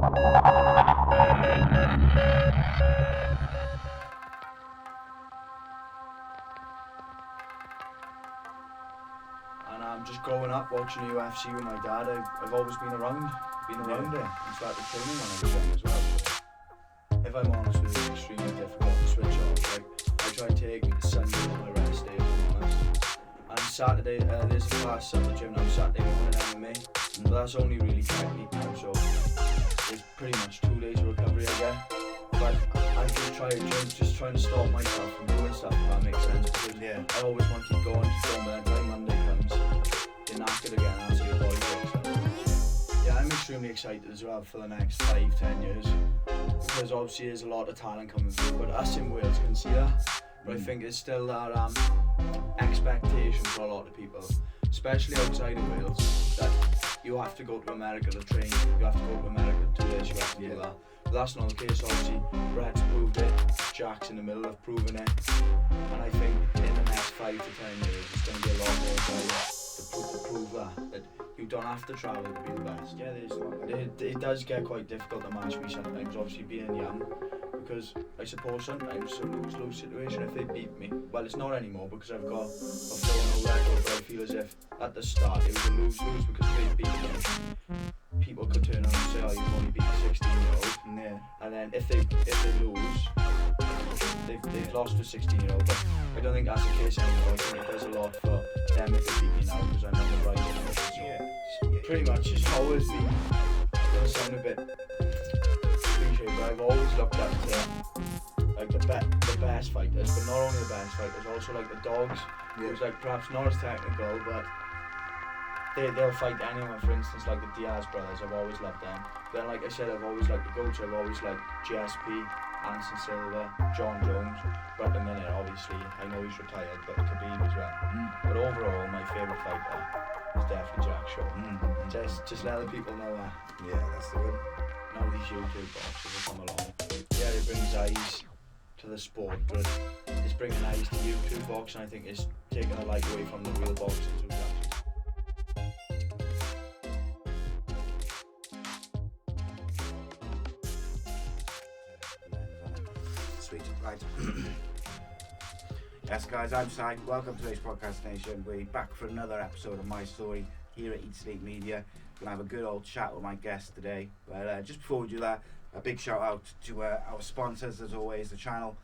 Just growing up watching UFC with my dad, I've always been around it and started training when I was young as well. If I'm honest with you, it's extremely difficult to switch off. Like, I try and take Sunday as my rest day, if I'm honest. And Saturday, there's a class at the gym now, Saturday morning MMA, but that's only really technique now, so it's pretty much 2 days of recovery I get. But I just trying to stop myself from doing stuff, if that makes sense, because I always want to keep going, but then by Monday comes, you're knackered again, and so your body wakes up. Yeah, I'm extremely excited as well for the next 5-10 years, because obviously there's a lot of talent coming through, but us in Wales can see that. But I think there's still that expectation for a lot of people, especially outside of Wales, that you have to go to America to train, you have to go to America to do this, you have to do that. But that's not the case, obviously. Brett's proved it, Jack's in the middle of proving it, and I think in the next 5 to 10 years it's going to be a lot more to prove that you don't have to travel to be the best. Yeah, it does get quite difficult to match me sometimes, obviously being young, because I suppose sometimes it's a lose-lose situation if they beat me. Well, it's not anymore because I've got a 4-0 record, but I feel as if at the start it was a lose-lose because if they beat me, people could turn around and say, oh, you've only beat a 16-year-old. Yeah. And then if they lose, they've lost to a 16-year-old. But I don't think that's the case anymore. I think it does a lot for them if they beat me now because I'm on the right side. So pretty much it's always been, it's going to sound a bit cliche, but I've always looked up to like the best fighters, but not only the best fighters, also like the dogs. Yeah. Who's like perhaps not as technical, but they'll fight anyone. For instance, like the Diaz brothers, I've always loved them. Then, like I said, I've always liked the GOATs. I've always liked GSP, Anderson Silva, John Jones. But at the minute, obviously, I know he's retired, but Khabib as well. But overall, my favourite fighter is definitely Jack Shore. Just let the people know that. Yeah, that's the one. Now these YouTube boxers have come along. Yeah, it brings eyes to the sport, but it's bringing eyes to YouTube boxing. I think it's taking the light away from the real boxers. Right. Yes, guys, I'm Si. Welcome to today's Podcast Nation. We're back for another episode of My Story here at Eat Sleep Media. We're going to have a good old chat with my guest today. But just before we do that, a big shout out to our sponsors, as always, the channel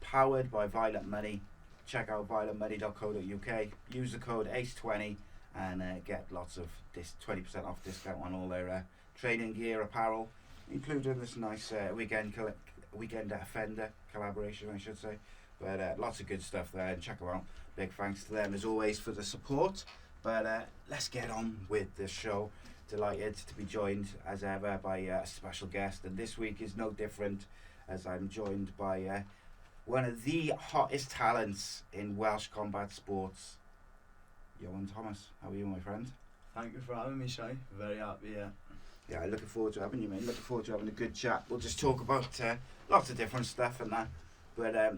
powered by Violent Money. Check out violentmoney.co.uk. Use the code ACE20 and get lots of 20% off discount on all their training gear, apparel, including this nice weekend Offender collaboration, I should say. But lots of good stuff there, and check them out. Big thanks to them as always for the support. But let's get on with the show. Delighted to be joined as ever by a special guest, and this week is no different, as I'm joined by one of the hottest talents in Welsh combat sports, Ioan Thomas. How are you, my friend? Thank you for having me, Si. Very happy, yeah. Yeah, looking forward to having you, mate. Looking forward to having a good chat. We'll just talk about lots of different stuff and that. But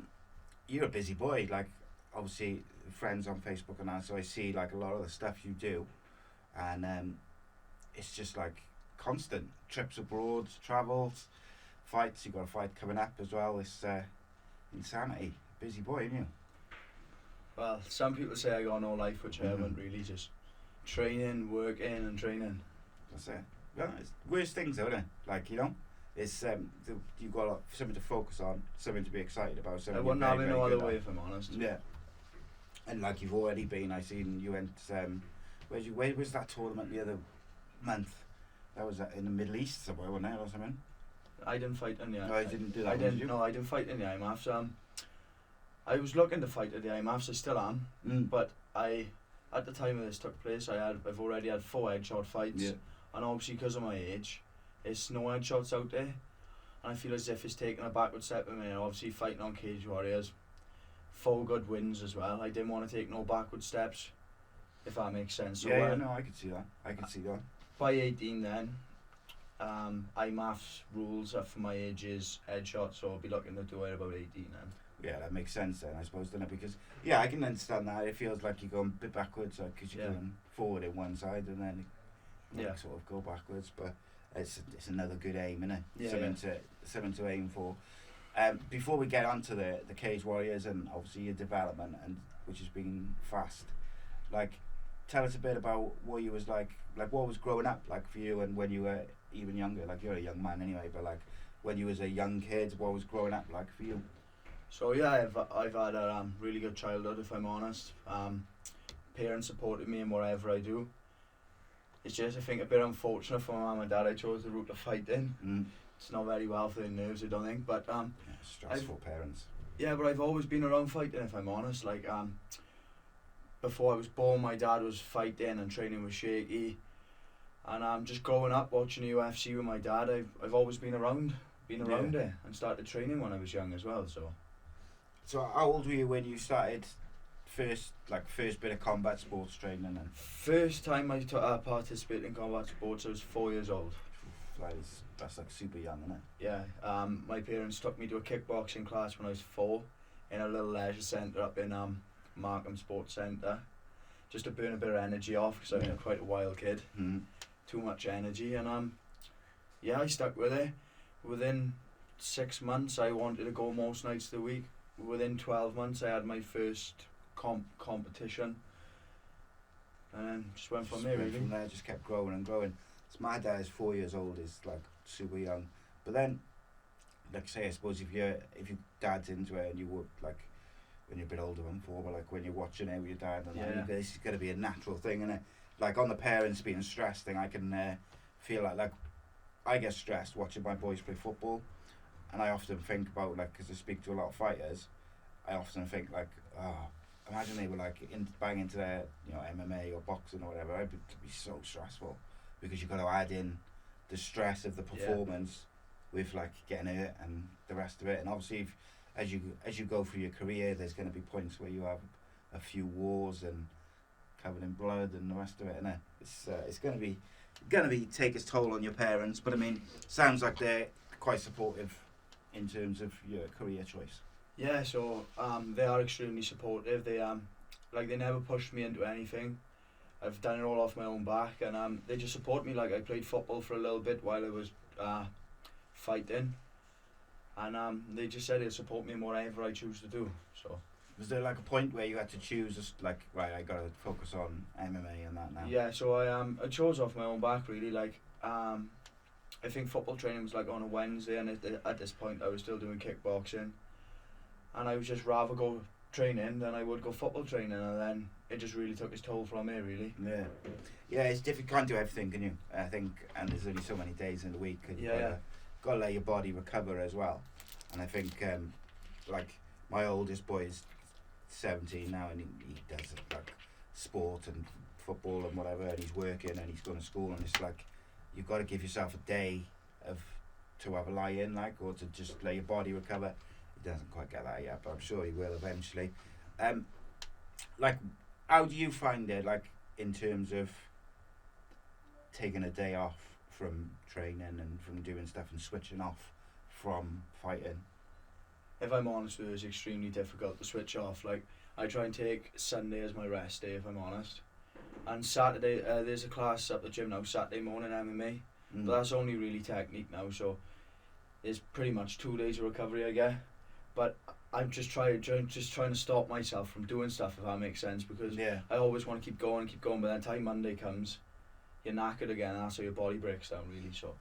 you're a busy boy. Like, obviously, friends on Facebook and that, so I see like a lot of the stuff you do, and it's just like constant trips abroad, travels, fights. You got a fight coming up as well. It's insanity. Busy boy, aren't you? Well, some people say I got no life, which I haven't really. Just training, working, and training. That's it. Yeah, it's worst things though, isn't it? Like, you know, it's you've got something to focus on, something to be excited about. I wouldn't have it no other way, if I'm honest. Yeah. And like you've already been, I seen you went. Where was that tournament the other month? That was in the Middle East somewhere, wasn't it, or something? I didn't fight in the IMAFs. No, I didn't do that. I didn't. No, I didn't fight in the IMAFs. I was looking to fight at the IMAFs. I still am. But at the time this took place, I've already had 4 headshot fights. Yeah. And obviously because of my age, there's no headshots out there. And I feel as if it's taken a backward step in me. And obviously fighting on Cage Warriors, 4 good wins as well. I didn't want to take no backward steps, if that makes sense. So no, I can see that. By 18 then, IMAF's rules are for my age is headshot, so I'll be looking to do it about 18 then. Yeah, that makes sense then, I suppose, doesn't it? Because, yeah, I can understand that. It feels like you're going a bit backwards, because you're going forward in one side and then sort of go backwards. But it's another good aim, isn't it? Yeah, Something to aim for. Before we get on to the Cage Warriors and obviously your development, and which has been fast, like, tell us a bit about what you was like what was growing up like for you, and when you were even younger. Like, you're a young man anyway, but like when you was a young kid, what was growing up like for you? So yeah, I've had a really good childhood, if I'm honest. Parents supported me in whatever I do. It's just, I think, a bit unfortunate for my mum and dad. I chose the route of fighting. It's not very well for their nerves, I don't think. But Yeah, stressful parents. yeah, but I've always been around fighting, if I'm honest. Like, before I was born, my dad was fighting and training with A.C.E. And just growing up watching UFC with my dad, I've always been around it, and started training when I was young as well. So how old were you when you started first bit of combat sports training? And First time I participated in combat sports, I was 4 years old. That's like super young, isn't it? Yeah, my parents took me to a kickboxing class when I was 4 in a little leisure centre up in Markham Sports Centre, just to burn a bit of energy off, because I'm quite a wild kid. Too much energy, and yeah, I stuck with it. Within 6 months, I wanted to go most nights of the week. Within 12 months, I had my first competition, and then just went from there. Really, from there, just kept growing and growing. So my dad is 4 years old, is like super young. But then, like say, I suppose if your dad's into it, and you would like when you're a bit older than 4, but like when you're watching it with your dad, and this is gonna be a natural thing, isn't it? Like on the parents being stressed thing, I can feel like I get stressed watching my boys play football, and I often think about, like, because I speak to a lot of fighters, I often think like, oh, imagine they were like bang into their MMA or boxing or whatever. It'd be so stressful, because you've got to add in the stress of the performance with like getting hurt and the rest of it. And obviously, as you go through your career, there's going to be points where you have a few wars and covered in blood and the rest of it, and it's going to be take its toll on your parents. But I mean, sounds like they're quite supportive in terms of your career choice. Yeah, so they are extremely supportive. They they never pushed me into anything. I've done it all off my own back, and they just support me. Like, I played football for a little bit while I was fighting, and they just said they'd support me in whatever I choose to do. So was there like a point where you had to choose, like, right, I gotta focus on MMA and that now? Yeah, so I chose off my own back, really. Like, I think football training was like on a Wednesday, and at this point I was still doing kickboxing, and I would just rather go training than I would go football training, and then it just really took its toll from me, really. Yeah, it's difficult. You can't do everything, can you? I think, and there's only so many days in the week, and you've got to let your body recover as well. And I think, like, my oldest boy is 17 now, and he does like sport and football and whatever, and he's working and he's going to school, and it's like you've got to give yourself a day to have a lie in, like, or to just let your body recover. He doesn't quite get that yet, but I'm sure he will eventually. Like, how do you find it, like, in terms of taking a day off from training and from doing stuff and switching off from fighting? If I'm honest with you, it's extremely difficult to switch off. Like, I try and take Sunday as my rest day, if I'm honest. And Saturday, there's a class up the gym now, Saturday morning MMA. But that's only really technique now, so it's pretty much 2 days of recovery I get. But I'm just trying to stop myself from doing stuff, if that makes sense, because I always want to keep going, but by the time Monday comes, you're knackered again, and that's how your body breaks down, really. So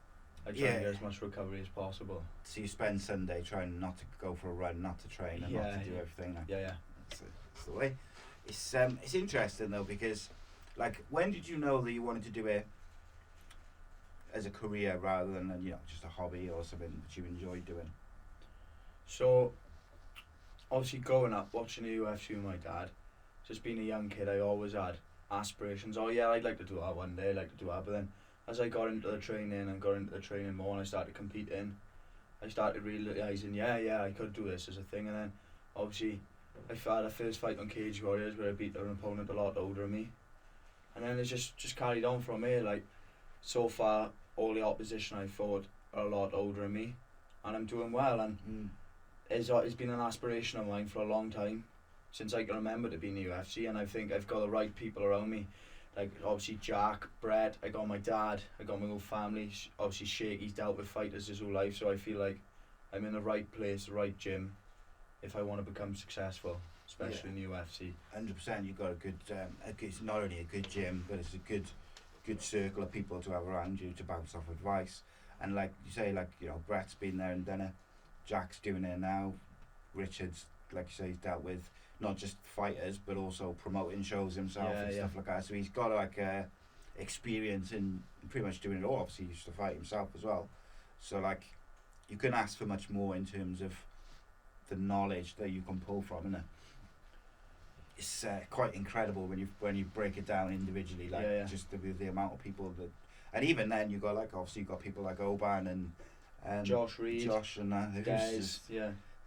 I try and get as much recovery as possible. So you spend Sunday trying not to go for a run, not to train, and not to do everything. Like, that's the way. It's interesting though, because, like, when did you know that you wanted to do it as a career rather than just a hobby or something that you enjoyed doing? So obviously, growing up watching the UFC with my dad, just being a young kid, I always had aspirations. Oh yeah, I'd like to do that one day. I'd like to do that. But then, as I got into the training more, and I started competing, I started realising, I could do this as a thing. And then, obviously, I had a first fight on Cage Warriors where I beat an opponent a lot older than me. And then it's just carried on from here. Like, so far, all the opposition I fought are a lot older than me, and I'm doing well. And it's been an aspiration of mine for a long time, since I can remember to be in the UFC. And I think I've got the right people around me Like obviously Jack, Brett, I got my dad, I got my whole family. Obviously Shakey's dealt with fighters his whole life, so I feel like I'm in the right place, the right gym, if I want to become successful, especially in the UFC. 100%. You've got it's not only a good gym, but it's a good circle of people to have around you to bounce off advice. And like you say, like, you know, Brett's been there and done it. Jack's doing it now. Richard's, like you say, he's dealt with not just fighters but also promoting shows himself and stuff like that. So he's got like experience in pretty much doing it all. Obviously, he used to fight himself as well. So like, you couldn't ask for much more in terms of the knowledge that you can pull from, isn't it? It's quite incredible when you break it down individually, like just the amount of people that, and even then you got like, obviously you got people like Oban and Josh Reed, Josh and guys,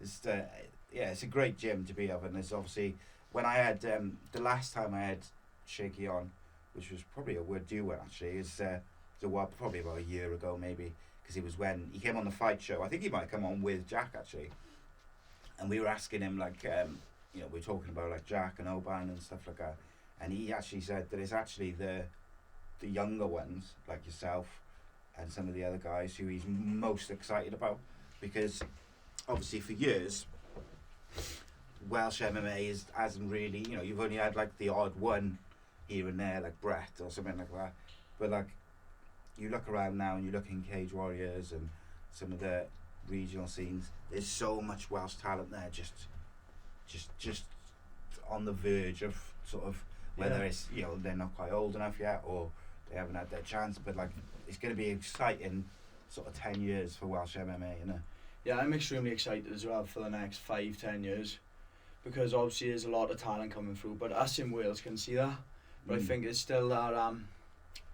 it's a great gym to be of. And there's obviously, when I had the last time I had Shaky on, which was probably a word due one actually, is probably about a year ago maybe, because it was when he came on the fight show. I think he might come on with Jack actually, and we were asking him like, you know, we're talking about like Jack and Oban and stuff like that, and he actually said that it's actually the younger ones like yourself and some of the other guys who he's most excited about, because obviously for years Welsh MMA hasn't really, you know, you've only had like the odd one here and there like Brett or something like that, but like you look around now and you look in Cage Warriors and some of the regional scenes, there's so much Welsh talent there, just on the verge of sort of, whether it's, you know, they're not quite old enough yet or they haven't had their chance, but like it's going to be exciting sort of 10 years for Welsh MMA, you know. Yeah, I'm extremely excited as well for the next 5-10 years, because obviously there's a lot of talent coming through, but us in Wales can see that, but I think it's still that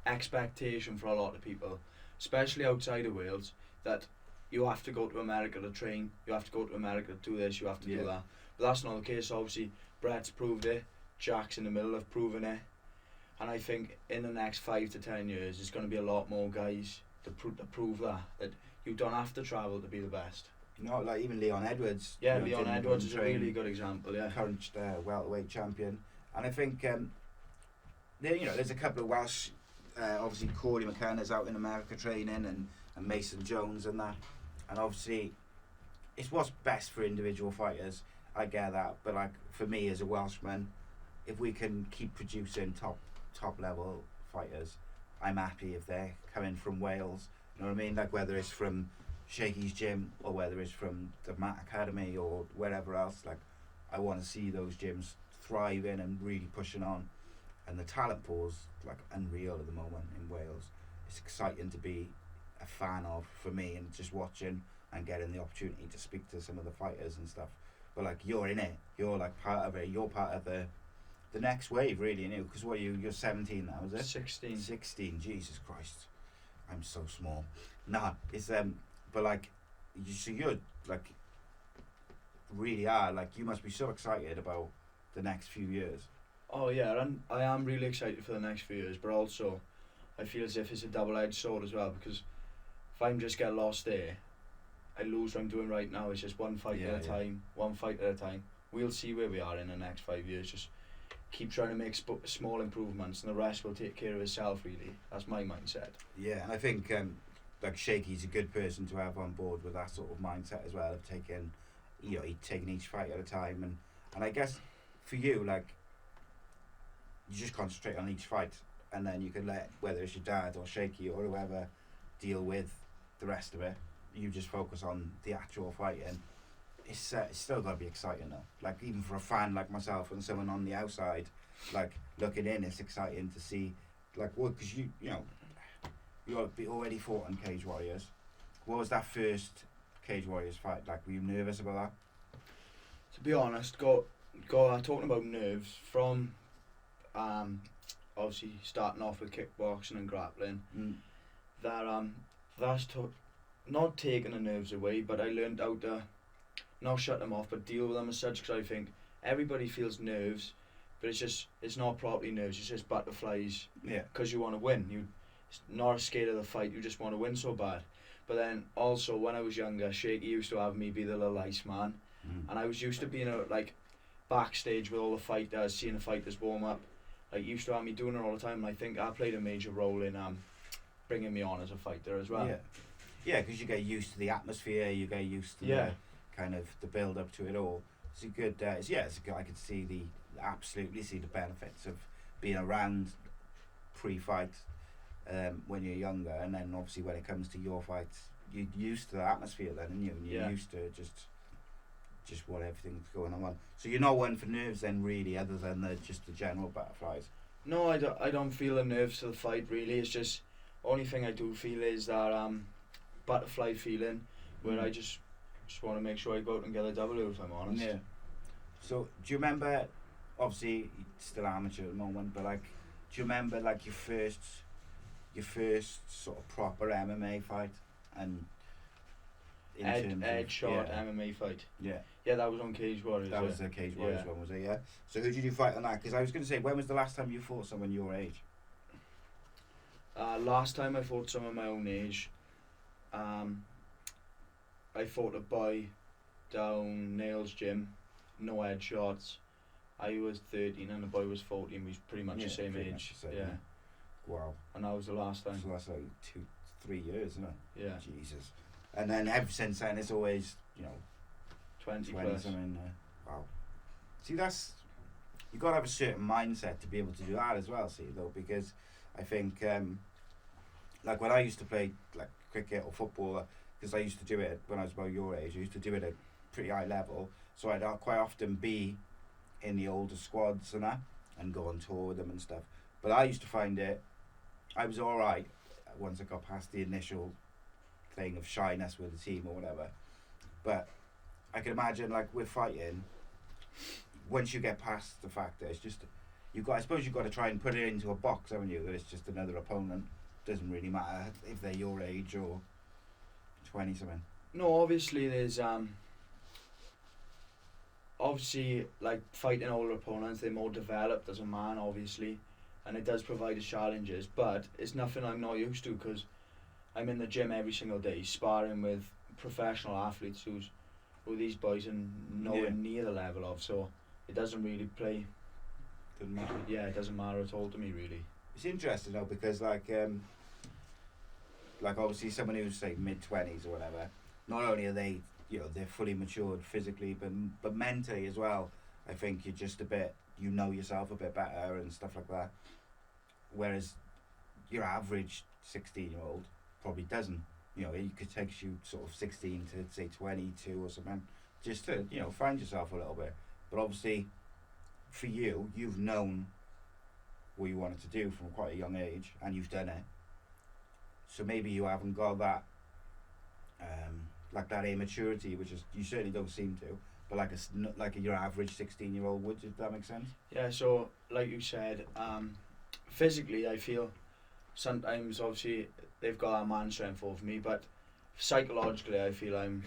expectation for a lot of people, especially outside of Wales, that you have to go to America to train, you have to go to America to do this, you have to do that. But that's not the case. Obviously Brett's proved it, Jack's in the middle of proving it, and I think in the next 5 to 10 years there's going to be a lot more guys to prove that you don't have to travel to be the best. You know, like even Leon Edwards. Yeah, you know, Leon Edwards is a really good example. Yeah, current welterweight champion, and I think there's a couple of Welsh. Obviously, Corey McKenna's out in America training, and Mason Jones and that, and obviously, it's what's best for individual fighters. I get that, but like for me as a Welshman, if we can keep producing top level fighters, I'm happy if they're coming from Wales. You know what I mean? Like whether it's from Shaky's gym or whether it's from the Matt Academy or wherever else. Like I want to see those gyms thriving and really pushing on. And the talent pool's like unreal at the moment in Wales. It's exciting to be a fan of for me, and just watching and getting the opportunity to speak to some of the fighters and stuff. But like you're in it, you're like part of it. You're part of the next wave, really, you know, because you're 17 now, is it? 16, Jesus Christ, I'm so small. Nah, it's but like, you're like, really are, like, you must be so excited about the next few years. Oh yeah, I am really excited for the next few years, but also I feel as if it's a double-edged sword as well, because if I'm just get lost there, I lose what I'm doing right now. It's just one fight at a time, We'll see where we are in the next 5 years. Just keep trying to make small improvements, and the rest will take care of itself, really. That's my mindset. Yeah, and I think like Shaky's a good person to have on board with that sort of mindset as well, of taking each fight at a time, and I guess for you, like, you just concentrate on each fight, and then you can let, whether it's your dad or Shaky or whoever, deal with the rest of it. You just focus on the actual fight, and it's still got to be exciting though. Like even for a fan like myself and someone on the outside, like looking in, it's exciting to see, like, what, because you already fought on Cage Warriors. What was that first Cage Warriors fight like? Were you nervous about that? To be honest, talking about nerves, from obviously starting off with kickboxing and grappling, that's not taking the nerves away, but I learned how to not shut them off, but deal with them as such, because I think everybody feels nerves, but it's not properly nerves, it's just butterflies, because you want to win. You're not scared of the fight, you just want to win so bad. But then also, when I was younger, Shaky used to have me be the little ice man, and I was used to being backstage with all the fighters, seeing the fighters warm up. like used to have me doing it all the time, and I think that played a major role in bringing me on as a fighter as well. Yeah, because you get used to the atmosphere, you get used to the kind of the build up to it all. It's a good, it's a good, I could absolutely see the benefits of being around pre-fight when you're younger, and then obviously when it comes to your fights, you're used to the atmosphere then, and you're used to just what everything's going on. So you're not one for nerves then, really, other than just the general butterflies? No, I don't feel the nerves to the fight, really. It's just, only thing I do feel is that butterfly feeling, where I just want to make sure I go out and get a W, if I'm honest. Yeah. So do you remember, obviously you're still amateur at the moment, but like, do you remember like your first sort of proper MMA fight? And Shore MMA fight. Yeah. Yeah, that was on Cage Warriors. That was the Cage Warriors one, was it? Yeah. So who did you fight on that? Because I was going to say, when was the last time you fought someone your age? Last time I fought someone my own age, I fought a boy down Nail's gym, no headshots. I was 13 and the boy was 14. We was pretty much the same age. Yeah. Wow. And that was the last time. So that's like 2-3 years, isn't it? Yeah. Jesus. And then ever since then, it's always 20 plus. Something. Wow. See, you got to have a certain mindset to be able to do that as well. See, though, because I think like when I used to play like cricket or football, because I used to do it when I was about your age. I used to do it at pretty high level, so I'd quite often be in the older squads and that, and go on tour with them and stuff. But I used to find I was all right once I got past the initial thing of shyness with the team or whatever. But I can imagine, like, with fighting, once you get past the fact that it's just, I suppose you've got to try and put it into a box, haven't you? That it's just another opponent. Doesn't really matter if they're your age or 20 something. No, obviously there's obviously, like, fighting older opponents, they're more developed as a man, obviously, and it does provide us challenges, but it's nothing I'm not used to, because I'm in the gym every single day sparring with professional athletes who these boys are nowhere near the level of, so it doesn't really play. Doesn't matter. Yeah, it doesn't matter at all to me, really. It's interesting though, because like obviously someone who's say mid-20s or whatever, not only are they, they're fully matured physically, but mentally as well. I think you're just a bit, yourself a bit better and stuff like that. Whereas your average 16-year-old probably doesn't. It could take you sort of 16 to say 22 or something, just to find yourself a little bit. But obviously, for you, you've known what you wanted to do from quite a young age, and you've done it. So maybe you haven't got that, like that immaturity, which is, you certainly don't seem to, but like your average 16-year-old would. Does that make sense? Yeah. So, like you said, physically, I feel sometimes obviously they've got a man strength over me, but psychologically, I feel I'm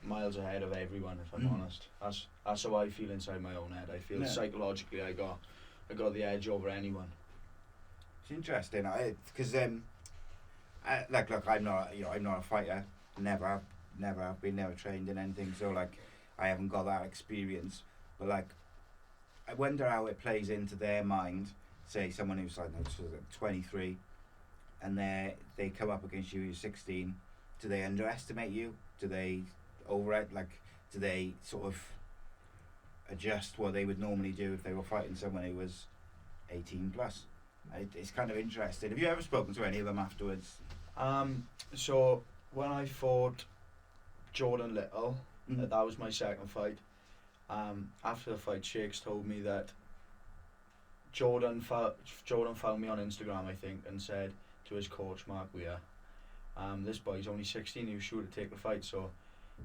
miles ahead of everyone. If I'm honest, that's how I feel inside my own head. I feel psychologically, I got the edge over anyone. It's interesting, because look, I'm not a fighter. Never have been, never trained in anything. So like, I haven't got that experience. But like, I wonder how it plays into their mind. Say someone who's like 23, and they come up against you, you're 16. Do they underestimate you? Do they do they sort of adjust what they would normally do if they were fighting someone who was 18 plus? It's kind of interesting. Have you ever spoken to any of them afterwards? So when I fought Jordan Little, that was my second fight. After the fight, Shakes told me that Jordan found me on Instagram, I think, and said to his coach, Mark Weir, this boy's only 16, he was sure to take the fight. So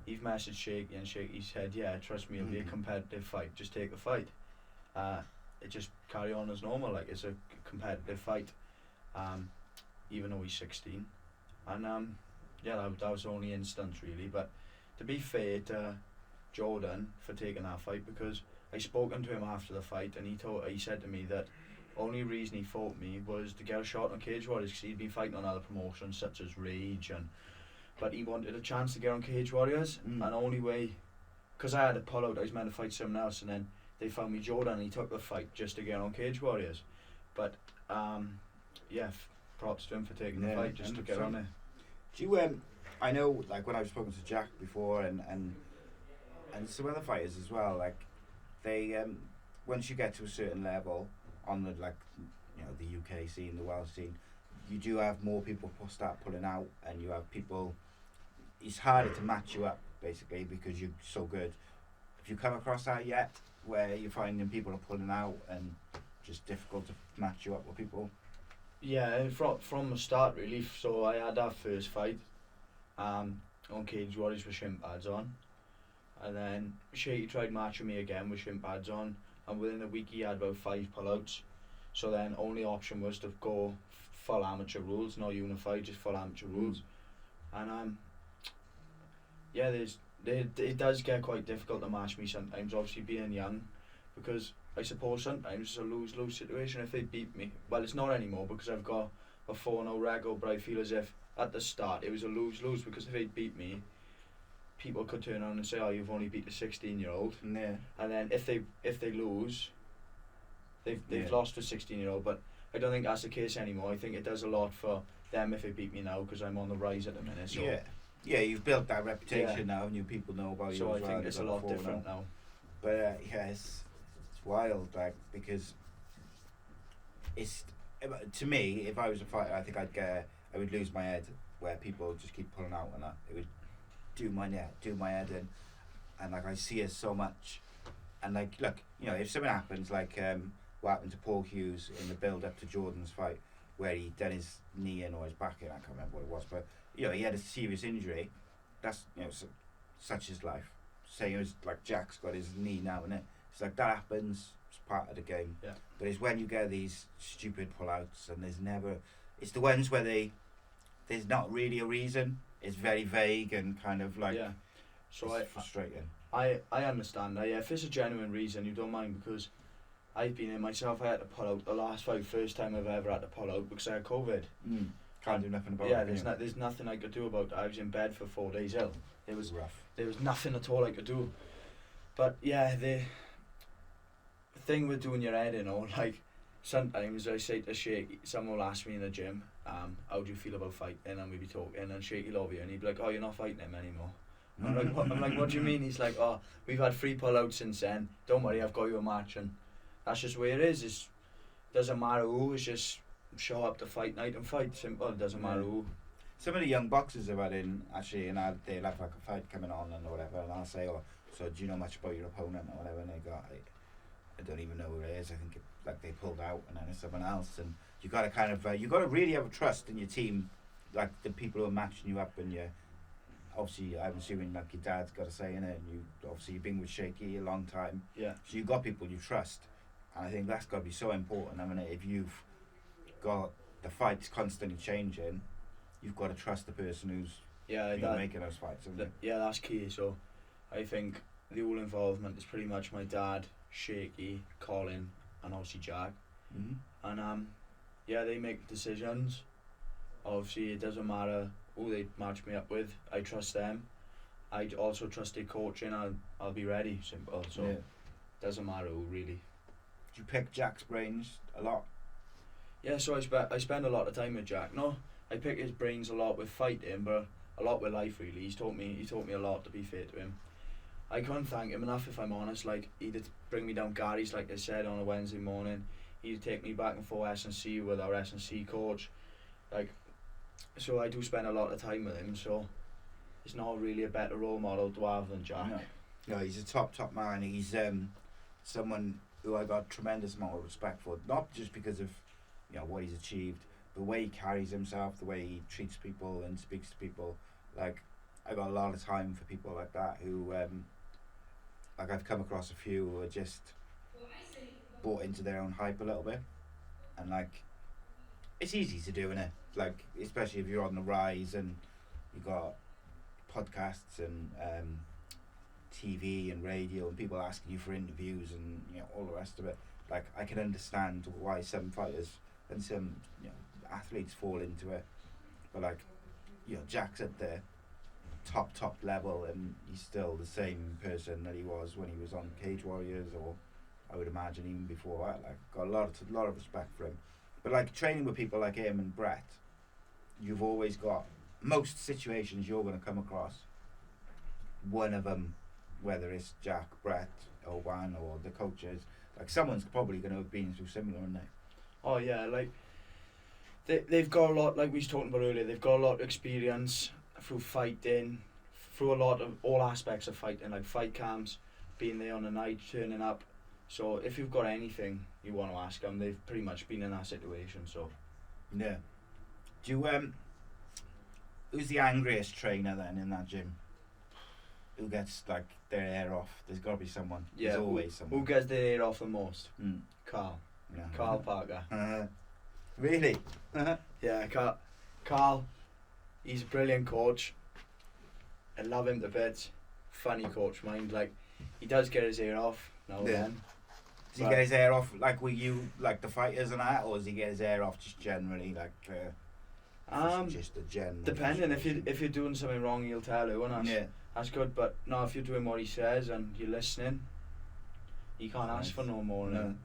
he messaged Shakey, and Shakey said, yeah, trust me, it'll be a competitive fight, just take the fight. It just carry on as normal, like it's a competitive fight, even though he's 16. And that was the only instance really. But to be fair to Jordan for taking that fight, because I spoken to him after the fight, and he said to me that only reason he fought me was to get a shot on Cage Warriors, because he'd been fighting on other promotions such as Rage, but he wanted a chance to get on Cage Warriors, and the only way, because I had to pull out, I was meant to fight someone else, and then they found me Jordan, and he took the fight just to get on Cage Warriors. But yeah, props to him for taking the fight just to get on it. Do you I know, like, when I've spoken to Jack before and some other fighters as well, like, they once you get to a certain level on the, like, you know, the UK scene, the Welsh scene, you do have more people start pulling out, and you have people. It's harder to match you up, basically, because you're so good. Have you come across that yet, where you're finding people are pulling out and just difficult to match you up with people? Yeah, from the start really. So I had that first fight on Cage Warriors with shin pads on, and then Shaky tried matching me again with shin pads on, and within a week he had about 5 pullouts. So then only option was to go full amateur rules, not unified, just full amateur rules. And yeah, it does get quite difficult to match me sometimes, obviously being young, because I suppose sometimes it's a lose-lose situation if they beat me. Well, it's not anymore because I've got a 4-0 record, but I feel as if at the start it was a lose-lose, because if they beat me, people could turn around and say, oh, you've only beat a 16-year-old. Yeah. And then if they lose, they've lost to a 16-year-old, but I don't think that's the case anymore. I think it does a lot for them if they beat me now, because I'm on the rise at the minute. So yeah, you've built that reputation now, and people know about you. So as I think it's a lot different now. But yeah, it's wild, like, because it's, to me, if I was a fighter, I think I would lose my head where people just keep pulling out, and it would do my head in, and like I see it so much, and like, look, you know, if something happens like what happened to Paul Hughes in the build up to Jordan's fight, where he done his knee in or his back in, I can't remember what it was, but you know, he had a serious injury. That's, you know, such is life. Same as like Jack's got his knee now, and it's like that happens. It's part of the game. Yeah. But it's when you get these stupid pullouts, and it's the ones where there's not really a reason. It's very vague and kind of like, so it's frustrating. I understand that. Yeah, if it's a genuine reason, you don't mind, because I've been in myself. I had to pull out the last fight, first time I've ever had to pull out because I had COVID. Can't do nothing about it. Yeah, there's nothing I could do about it. I was in bed for 4 days ill. It was rough. There was nothing at all I could do. But yeah, the thing with doing your head, you know, like, sometimes I say to Shaky, someone will ask me in the gym, how do you feel about fighting? And we'll be talking, and Shaky will be, and he'd be like, oh, you're not fighting him anymore. I'm like, what do you mean? He's like, oh, we've had 3 pullouts since then. Don't worry, I've got you a match. And that's just the way it is. It doesn't matter who, it's just show up to fight night and fight. Simple, it doesn't matter who. Some of the young boxers have had in, actually, and they'll have like a fight coming on and whatever, and I'll say, oh, so do you know much about your opponent or whatever? And they go, I don't even know who it is. I think like they pulled out, and then it's someone else. And you got to kind of, you got to really have a trust in your team, like the people who are matching you up, and you. Obviously, I'm assuming like your dad's got a say in it, and you've been with Shaky a long time. Yeah. So you've got people you trust, and I think that's got to be so important. I mean, if you've got the fights constantly changing, you've got to trust the person who's making those fights. Yeah, that's key. So I think the all involvement is pretty much my dad, Shaky, Colin, and obviously Jack. And they make decisions. Obviously, it doesn't matter who they match me up with. I trust them. I also trust their coaching. I'll be ready. Simple. So it doesn't matter who, really. Do you pick Jack's brains a lot? Yeah, so I spend a lot of time with Jack. No, I pick his brains a lot with fighting, but a lot with life, really. He's taught me a lot, to be fair to him. I can't thank him enough, if I'm honest. Like, he'd bring me down Gary's, like I said, on a Wednesday morning. He'd take me back and forth S&C with our S&C coach. Like, so I do spend a lot of time with him, so it's not really a better role model to have than Jack. No, he's a top man. He's someone who I got tremendous amount of respect for, not just because of, you know, what he's achieved, the way he carries himself, the way he treats people and speaks to people. Like, I got a lot of time for people like that who, like, I've come across a few who are just bought into their own hype a little bit, and like, it's easy to do, innit? Like, especially if you're on the rise and you got podcasts and TV and radio and people asking you for interviews and, you know, all the rest of it. Like, I can understand why some fighters and some, you know, athletes fall into it, but like, you know, Jack's at the top level, and he's still the same person that he was when he was on Cage Warriors or I would imagine even before that. Like, got a lot of respect for him. But like training with people like him and Brett, you've always got most situations you're going to come across. One of them, whether it's Jack, Brett, Owen, or the coaches, like someone's probably going to have been through similar, aren't they? Oh yeah, like they've got a lot, like we was talking about earlier, they've got a lot of experience through fighting, through a lot of all aspects of fighting, like fight camps, being there on the night, turning up. So if you've got anything you want to ask them, they've pretty much been in that situation. So yeah. Do you who's the angriest trainer then in that gym? Who gets like their hair off? There's got to be someone. yeah, There's always someone. who gets their hair off the most? Mm. Carl. Yeah. Carl Parker. Really? Yeah, Carl. He's a brilliant coach. I love him to bits. Funny coach, mind. Like, he does get his hair off now and then. Does he get his hair off like with you, like the fighters and that, or does he get his hair off just generally, like just a general? Depending, if you're doing something wrong, he'll tell you, and that's good. But no, if you're doing what he says and you're listening, he can't ask for no more. No.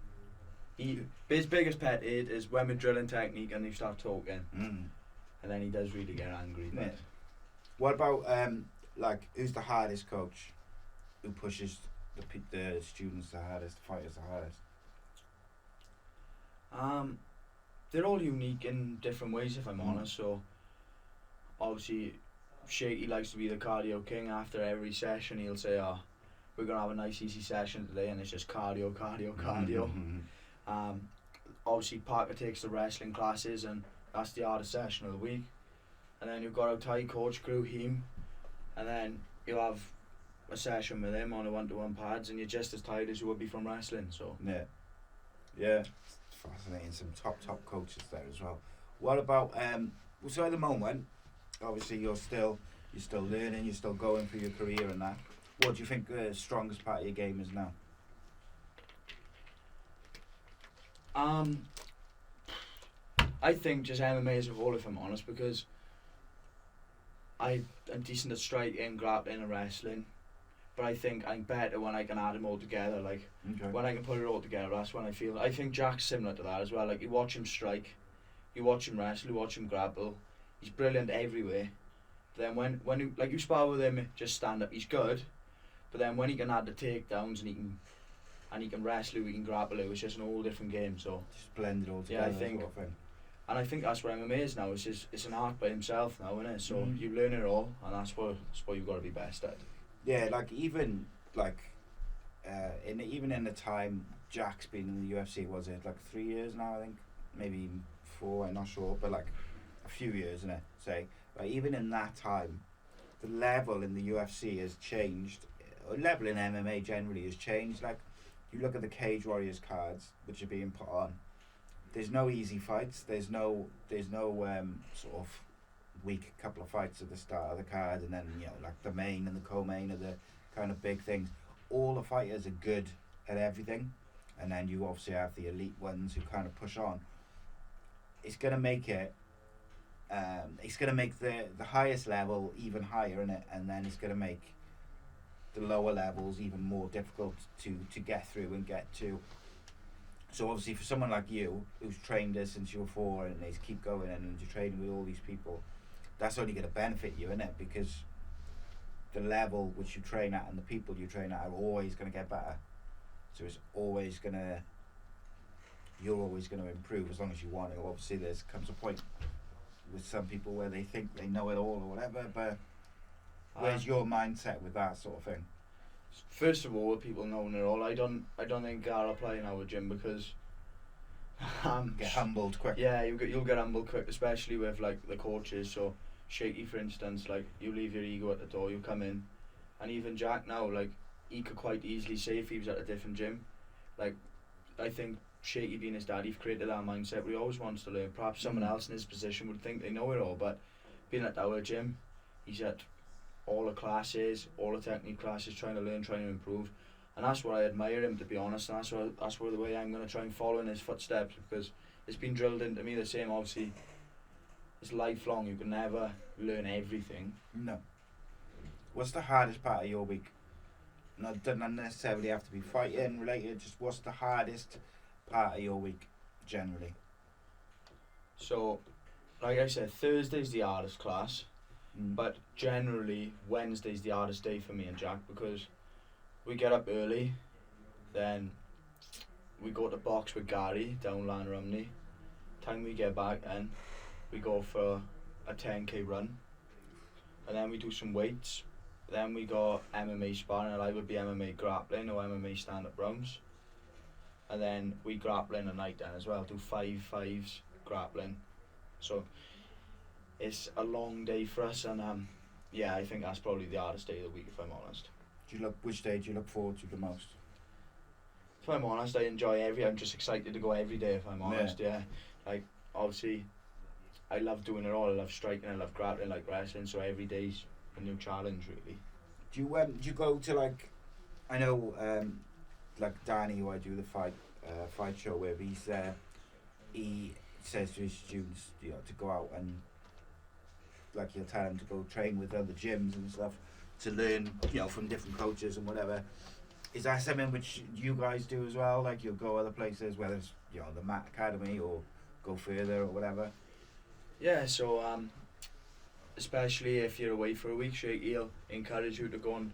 His biggest pet hate is when we're drilling technique and they start talking, and then he does really get angry. But what about like who's the hardest coach? Who pushes the students the hardest, the fighters the hardest? They're all unique in different ways, if I'm honest. So obviously, Shaky likes to be the cardio king. After every session, he'll say, "Oh, we're gonna have a nice easy session today," and it's just cardio. Obviously, Parker takes the wrestling classes, and that's the hardest session of the week. And then you've got our Thai coach, Crew him, and then you'll have a session with him on the 1-to-1 pads, and you're just as tired as you would be from wrestling. So yeah, it's fascinating. Some top coaches there as well. What about so at the moment, obviously you're still learning, you're still going through your career and that. What do you think the strongest part of your game is now? I think just MMA as a whole, if I'm honest, because I'm decent at striking, grappling and wrestling, but I think I'm better when I can add them all together. Like, when I can put it all together, that's when I think Jack's similar to that as well. Like, you watch him strike, you watch him wrestle, you watch him grapple, he's brilliant everywhere. But then when you spar with him, just stand up, he's good, but then when he can add the takedowns and he can wrestle, he can grapple, it's just an all different game. So just blend it all together. Yeah, I think that's what MMA is now. It's an art by himself now, isn't it? So you learn it all, and that's what you've got to be best at. Yeah, like even like even in the time Jack's been in the UFC, was it like 3 years now? I think maybe even 4. I'm not sure, but like a few years, isn't it? Say, like even in that time, the level in the UFC has changed. Level in MMA generally has changed. Like, you look at the Cage Warriors cards which are being put on. There's no easy fights. There's no sort of weak couple of fights at the start of the card, and then like the main and the co-main are the kind of big things. All the fighters are good at everything, and then you obviously have the elite ones who kind of push on. It's gonna make it. It's gonna make the highest level even higher, innit? And then it's gonna make the lower levels even more difficult to get through and get to. So obviously for someone like you, who's trained us since you were 4 and they keep going and you're training with all these people, that's only going to benefit you, innit? Because the level which you train at and the people you train at are always going to get better. So it's always going to, you're always going to improve as long as you want it. Obviously there comes a point with some people where they think they know it all or whatever, but where's your mindset with that sort of thing? First of all, people knowing it all, I don't think I'll apply in our gym because get humbled quick. Yeah, you'll get humbled quick, especially with like the coaches. So Shaky, for instance, like you leave your ego at the door, you come in, and even Jack now, like he could quite easily say if he was at a different gym, like I think Shaky being his dad, he's created that mindset where he always wants to learn. Perhaps someone else in his position would think they know it all, but being at our gym, he's at all the classes, all the technique classes, trying to learn, trying to improve, and that's what I admire him, to be honest. And that's where the way I'm going to try and follow in his footsteps, because it's been drilled into me the same. Obviously, it's lifelong. You can never learn everything. No. What's the hardest part of your week? Not doesn't necessarily have to be fighting related. Just what's the hardest part of your week generally? So, like I said, Thursday's the hardest class, but generally Wednesday's the hardest day for me and Jack because we get up early, then we go to box with Gary down Lanrumney. Time we get back in, we go for a 10k run, and then we do some weights. Then we got MMA sparring, and I would be MMA grappling or MMA stand-up rounds. And then we grappling a night then as well, do 5-5s grappling. So it's a long day for us, and yeah, I think that's probably the hardest day of the week if I'm honest. Which day do you look forward to the most? If I'm honest, I enjoy I'm just excited to go every day if I'm honest, yeah. Like, obviously, I love doing it all. I love striking, I love grappling, like wrestling, so every day's a new challenge, really. Do you go to, like, I know, like Danny, who I do the fight show with, he says to his students, you know, to go out and, like, he'll tell them to go train with other gyms and stuff to learn, you know, from different coaches and whatever. Is that something which you guys do as well? Like, you'll go other places, whether it's, you know, the Mat Academy or go further or whatever? Yeah, so especially if you're away for a week, he'll encourage you to go and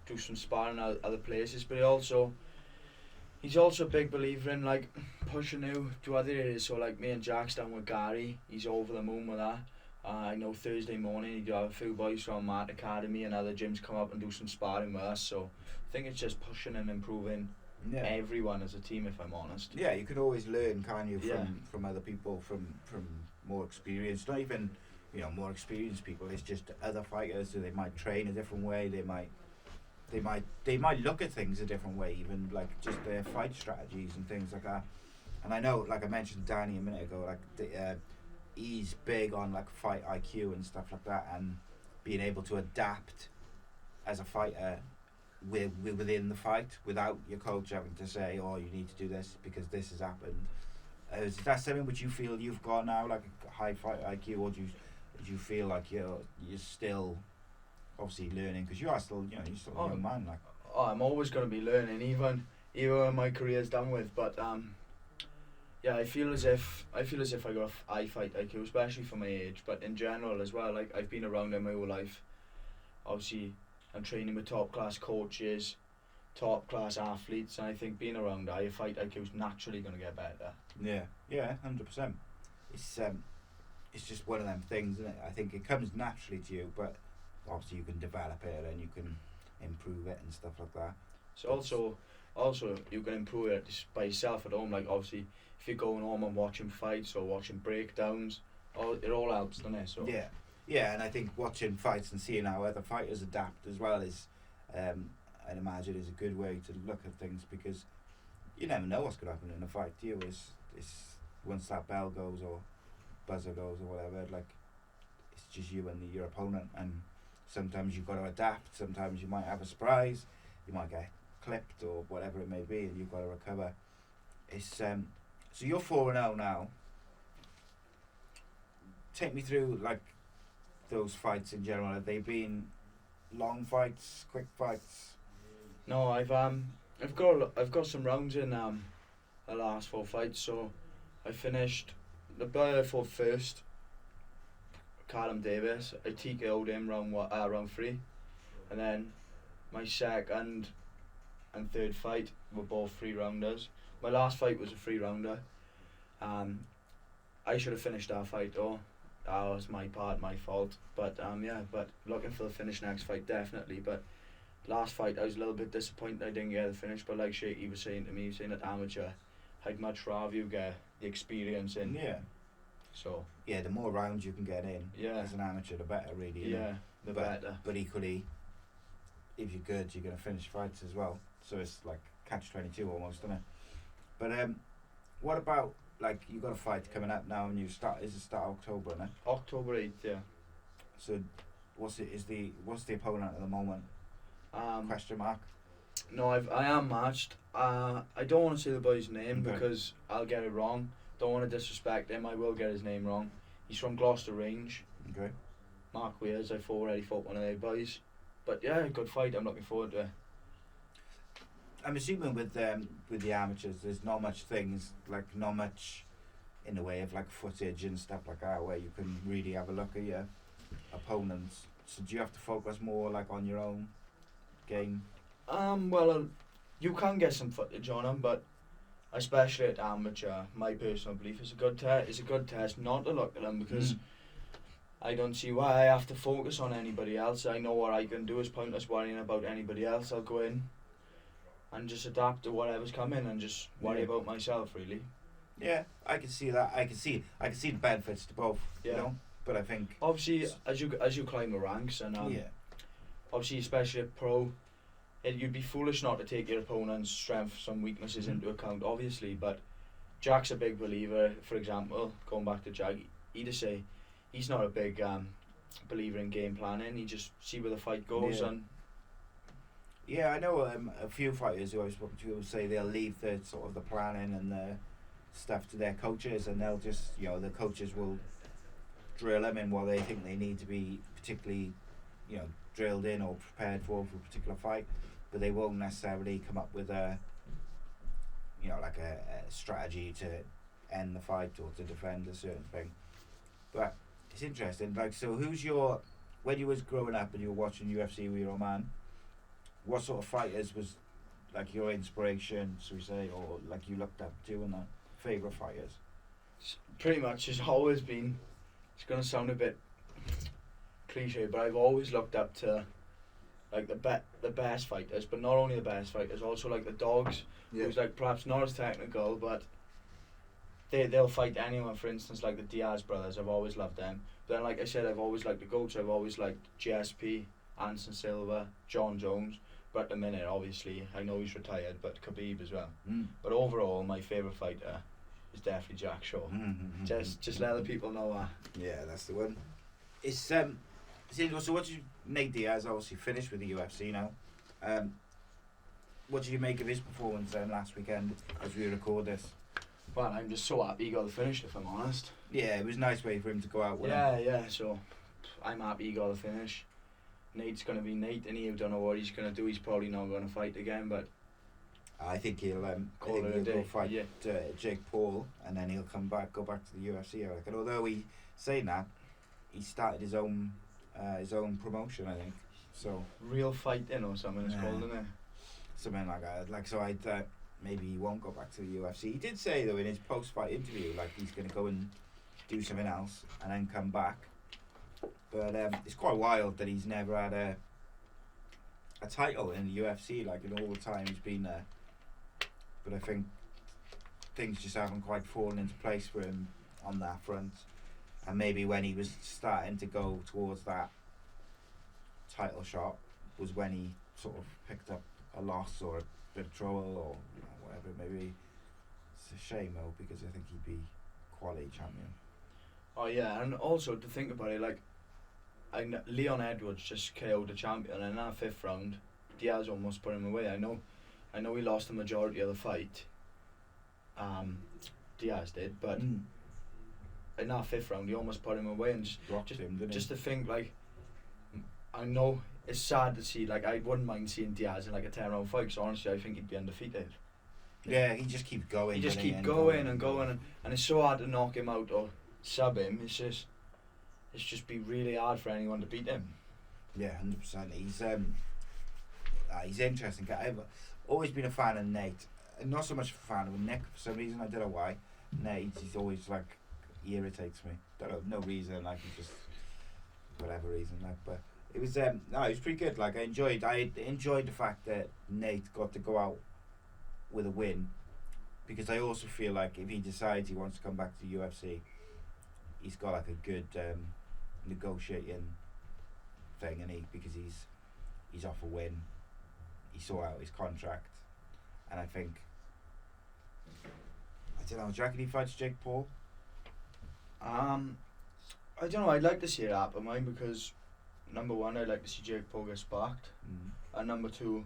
do some sparring at other places, but he's also a big believer in, like, pushing you to other areas. So, like, me and Jack's down with Gary, he's over the moon with that. I know Thursday morning he'll have a few boys from Mat Academy and other gyms come up and do some sparring with us, so I think it's just pushing and improving everyone as a team, if I'm honest. Yeah, you can always learn, can't you, from other people, from more experienced, not even, you know, more experienced people. It's just other fighters, so they might train a different way. They might look at things a different way, even like just their fight strategies and things like that. And I know, like I mentioned Danny a minute ago, like he's big on like fight IQ and stuff like that, and being able to adapt as a fighter within the fight without your coach having to say, oh, you need to do this because this has happened. Is that something which you feel you've got now, like a high fight IQ, or do you feel like you're still obviously learning, because you are still, you know, you're still a young man, like? Oh, I'm always going to be learning, even when my career's done with, but yeah, I feel as if I got a high fight IQ, especially for my age, but in general as well. Like, I've been around it my whole life. Obviously, I'm training with top class coaches, top class athletes, and I think being around high fight IQ is naturally going to get better. Yeah, 100%. It's just one of them things, isn't it? I think it comes naturally to you, but obviously you can develop it and you can improve it and stuff like that. So also you can improve it just by yourself at home. Like, obviously, if you're going home and watching fights or watching breakdowns, it all helps, doesn't it? So yeah, and I think watching fights and seeing how other fighters adapt as well is, I'd imagine, is a good way to look at things, because you never know what's going to happen in a fight, do you? It's once that bell goes or buzzer goes or whatever, like, it's just you and your opponent, and sometimes you've got to adapt, sometimes you might have a surprise, you might get clipped or whatever it may be, and you've got to recover. It's so you're 4-0 now. Take me through, like, those fights in general. Have they been long fights, quick fights? No, I've got some rounds in the last 4 fights. So I finished the boy I fought first, Callum Davis. I TKO'd him round 3, and then my second and third fight were both 3-rounders. My last fight was a 3-rounder. I should have finished that fight though. That was my fault. But but looking for the finish next fight, definitely. But last fight I was a little bit disappointed I didn't get the finish. But like Shaky was saying to me, he was saying that amateur, I'd much rather you get the experience in. Yeah. So yeah, the more rounds you can get in as an amateur, the better, really. Yeah, the better. But equally, if you're good, you're going to finish fights as well. So it's like catch-22 almost, isn't it? But what about, like, you got a fight coming up now, and is it start October, isn't it? October 8th, yeah. So what's the opponent at the moment? Question mark? No, I am matched. I don't want to say the boy's name because I'll get it wrong. Don't want to disrespect him. I will get his name wrong. He's from Gloucester Range. Okay. Mark Weirs. I already fought one of their boys. But yeah, good fight. I'm looking forward to it. I'm assuming with the amateurs, there's not much in the way of like footage and stuff like that where you can really have a look at your opponents. So do you have to focus more like on your own game? Well, you can get some footage on them, but especially at amateur, my personal belief is a good test not to look at them, because I don't see why I have to focus on anybody else. I know what I can do. Is pointless worrying about anybody else. I'll go in and just adapt to whatever's coming and just worry about myself, really. Yeah, I can see that. I can see the benefits to both. Yeah. You know, but I think obviously as you climb the ranks and obviously especially at pro, you'd be foolish not to take your opponent's strengths and weaknesses into account, obviously. But Jack's a big believer. For example, going back to Jack, he'd say he's not a big believer in game planning. He just see where the fight goes and. Yeah, I know a few fighters who I've spoken to who say they'll leave the sort of the planning and the stuff to their coaches, and they'll just, you know, the coaches will drill them in what they think they need to be particularly, you know, drilled in or prepared for a particular fight, but they won't necessarily come up with a, you know, like a strategy to end the fight or to defend a certain thing. But it's interesting, like, so when you was growing up and you were watching UFC with your old man, what sort of fighters was like your inspiration, so we say, or like you looked up to, and the favourite fighters? Pretty much it's always been, it's going to sound a bit cliche, but I've always looked up to like the best fighters, but not only the best fighters, also like the dogs, who's like perhaps not as technical, but they'll fight anyone. For instance, like the Diaz brothers, I've always loved them. But then, like I said, I've always liked the GOATs. I've always liked GSP, Anderson Silva, John Jones. But at the minute, obviously, I know he's retired, but Khabib as well. But overall, my favourite fighter is definitely Jack Shore. Just let the people know that. Yeah, that's the one. It's so what did you, Nate Diaz obviously finished with the UFC now. What did you make of his performance then last weekend as we record this? Well, I'm just so happy he got the finish, if I'm honest. Yeah, it was a nice way for him to go out. Yeah, so I'm happy he got the finish. Nate's going to be Nate, and I don't know what he's going to do. He's probably not going to fight again, but I think he'll go fight Jake Paul, and then he'll go back to the UFC. I reckon. Although he saying that, he started his own promotion, I think. So Real Fighting or something it's called, isn't it? Something like that. Like, so I maybe he won't go back to the UFC. He did say though in his post-fight interview, like he's going to go and do something else and then come back. But it's quite wild that he's never had a title in the UFC, like in all the time he's been there. But I think things just haven't quite fallen into place for him on that front. And maybe when he was starting to go towards that title shot was when he sort of picked up a loss or a bit of trouble or whatever. Maybe it's a shame though, because I think he'd be quality champion. Oh yeah, and also to think about it, like Leon Edwards just KO'd the champion, and in that 5th round, Diaz almost put him away. I know he lost the majority of the fight. Diaz did, but in that 5th round, he almost put him away, and just to think, like, I know it's sad to see. Like, I wouldn't mind seeing Diaz in like a 10-round fight, because honestly, I think he'd be undefeated. Yeah, he just keeps going. He just keeps going, and it's so hard to knock him out or sub him. It's just be really hard for anyone to beat him. Yeah, 100%. He's interesting. I've always been a fan of Nate. Not so much a fan of Nick for some reason. I don't know why. Nate, he's always like, he irritates me. Don't know, no reason. Like, he's just whatever reason. Like, but it was it was pretty good. Like, I enjoyed the fact that Nate got to go out with a win, because I also feel like if he decides he wants to come back to the UFC, he's got like a good negotiating thing, and because he's off a win, he saw out his contract, and I think, I don't know, do you reckon he fights Jake Paul? I don't know, I'd like to see it happen, mine, because number one, I'd like to see Jake Paul get sparked, and number two,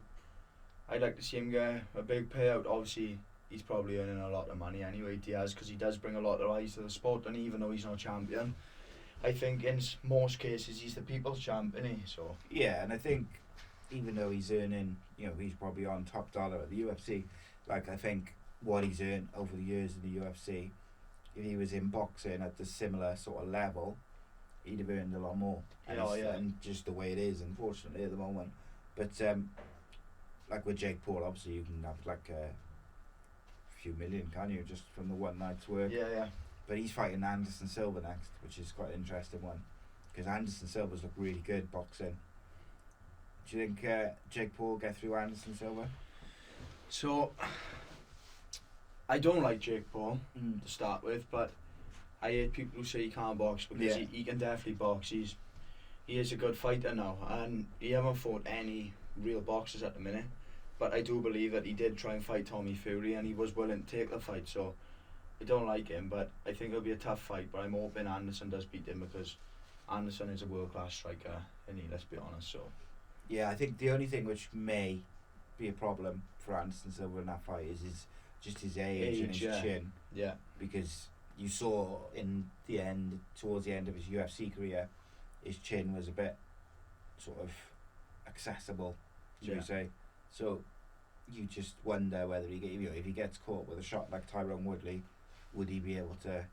I'd like to see him get a big payout. Obviously, he's probably earning a lot of money anyway, Diaz, because he does bring a lot of eyes to the sport, and even though he's not champion, I think in most cases he's the people's champion, so. Yeah, and I think even though he's earning, he's probably on top dollar at the UFC. Like, I think what he's earned over the years in the UFC, if he was in boxing at the similar sort of level, he'd have earned a lot more. And just the way it is, unfortunately, at the moment. But like with Jake Paul, obviously you can have like a few million, can you, just from the one night's work? Yeah. But he's fighting Anderson Silva next, which is quite an interesting one, because Anderson Silva's look really good boxing. Do you think Jake Paul will get through Anderson Silva? So, I don't like Jake Paul to start with, but I hate people who say he can't box, because he can definitely box. He is a good fighter now, and he hasn't fought any real boxers at the minute. But I do believe that he did try and fight Tommy Fury, and he was willing to take the fight. So I don't like him, but I think it'll be a tough fight. But I'm hoping Anderson does beat him, because Anderson is a world-class striker, and let's be honest. So yeah, I think the only thing which may be a problem for Anderson Silva in that fight is just his age and his chin. Yeah. Because you saw in the end, towards the end of his UFC career, his chin was a bit sort of accessible, should we say. So you just wonder whether if he gets caught with a shot like Tyron Woodley, would he be able to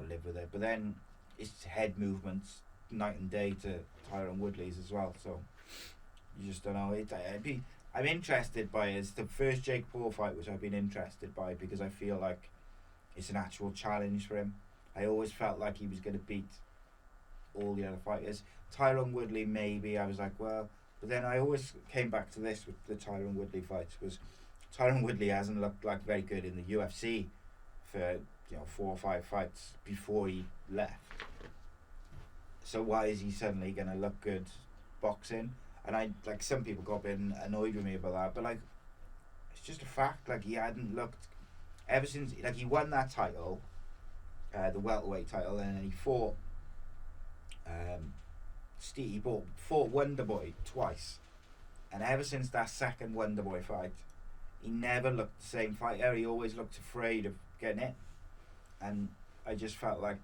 live with it? But then his head movements night and day to Tyron Woodley's as well, so you just don't know. I'm interested by it. It's the first Jake Paul fight which I've been interested by, because I feel like it's an actual challenge for him. I always felt like he was going to beat all the other fighters. Tyron Woodley, maybe, I was like, well, but then I always came back to this with the Tyron Woodley fights, was Tyron Woodley hasn't looked like very good in the UFC for 4 or 5 fights before he left. So why is he suddenly going to look good boxing? And some people got a bit annoyed with me about that, but like, it's just a fact. Like, he hadn't looked ever since, like, he won that title, the welterweight title, and then he fought fought Wonderboy twice, and ever since that second Wonderboy fight, he never looked the same fighter. He always looked afraid of getting it, and I just felt like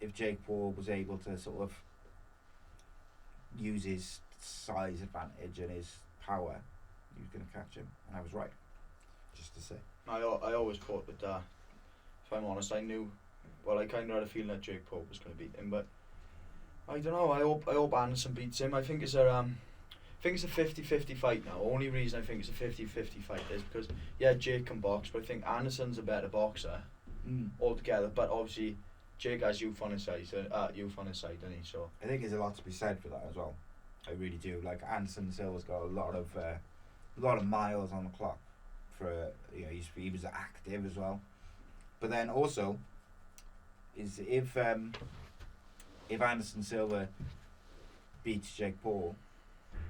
if Jake Paul was able to sort of use his size advantage and his power, he was going to catch him, and I was right, just to say. I always thought that, if I'm honest, I knew, well, I kind of had a feeling that Jake Paul was going to beat him, but I don't know. I hope Anderson beats him. I think it's a 50-50 fight now. Only reason I think it's a 50-50 fight is because Jake can box, but I think Anderson's a better boxer altogether. But obviously, Jake has youth on his side, doesn't he? So I think there's a lot to be said for that as well. I really do. Like, Anderson Silva's got a lot of miles on the clock. For he was active as well. But then also, is if Anderson Silva beats Jake Paul,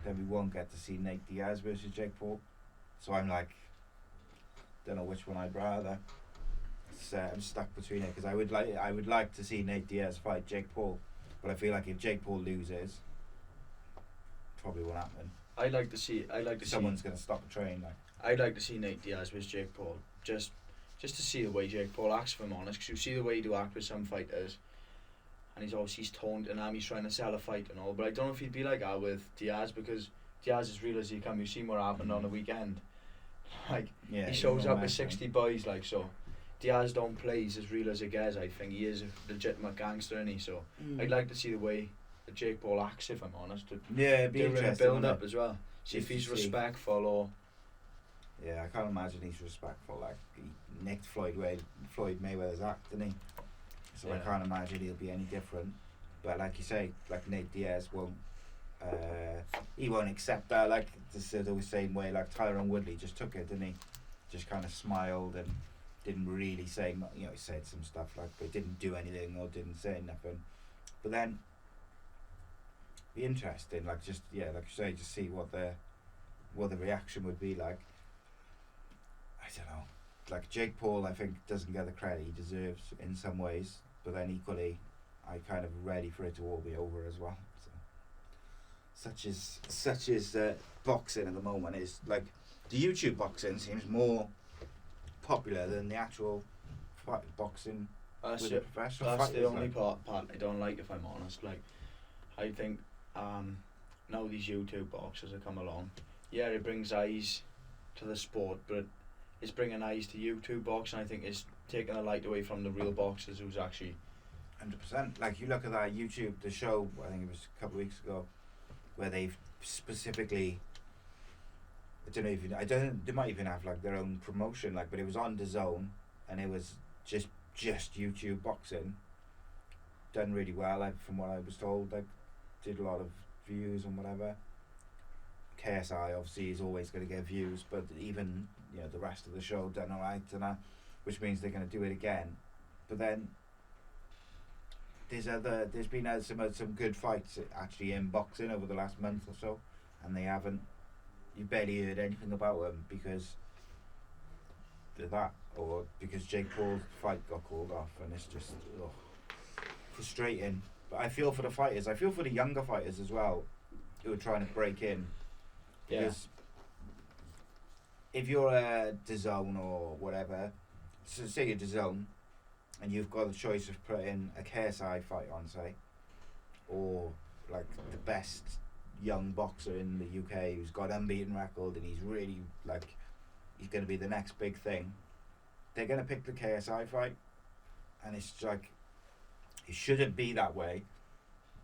then we won't get to see Nate Diaz versus Jake Paul. So I'm like, don't know which one I'd rather. I'm stuck between it, because I would like to see Nate Diaz fight Jake Paul, but I feel like if Jake Paul loses, probably won't happen. I'd like to see someone's going to stop the train. Like, I'd like to see Nate Diaz versus Jake Paul, just to see the way Jake Paul acts, if I'm honest, because you see the way he do act with some fighters, and he's toned and he's trying to sell a fight and all, but I don't know if he'd be like that with Diaz, because Diaz is real as he can. You've seen what happened on the weekend. Like, he shows up with 60 boys, like, so Diaz don't play, he's as real as it gets. I think he is a legitimate gangster, isn't he? So I'd like to see the way that Jake Paul acts, if I'm honest. It'd be interesting. Build up as well. See if he's respectful or. Yeah, I can't imagine he's respectful. Like, he nicked Floyd Mayweather's act, didn't he? So I can't imagine he'll be any different. But like you say, like, Nate Diaz won't accept that. Like, the same way like Tyron Woodley just took it, didn't he? Just kind of smiled and didn't really say, he said some stuff, like, but didn't do anything or didn't say nothing. But then, be interesting, like, just like you say, just see what the reaction would be like. I don't know. Like, Jake Paul, I think, doesn't get the credit he deserves in some ways, but then equally, I kind of ready for it to all be over as well. So, such is boxing at the moment. Is like, the YouTube boxing seems more popular than the actual boxing with the professional fighters. That's the only part I don't like, if I'm honest. Like, I think now these YouTube boxers have come along. Yeah, it brings eyes to the sport, but it's bringing eyes to YouTube boxing. I think it's taking the light away from the real boxers who's actually 100%. Like, you look at that YouTube, the show, I think it was a couple of weeks ago, where they've specifically, they might even have like their own promotion, like, but it was on DAZN, and it was just YouTube boxing, done really well, like, from what I was told, like, did a lot of views and whatever. KSI obviously is always going to get views, but even, you know, the rest of the show done alright and that, which means they're going to do it again. But then there's been some good fights actually in boxing over the last month or so, and you barely heard anything about them because of that, or because Jake Paul's fight got called off, and it's just frustrating. But I feel for the fighters. I feel for the younger fighters as well, who are trying to break in. Because if you're a DAZN or whatever, so say you're DAZN, and you've got the choice of putting a KSI fight on, say, or like the best young boxer in the UK who's got unbeaten record and he's really like, he's going to be the next big thing, they're going to pick the KSI fight, and it's like, it shouldn't be that way,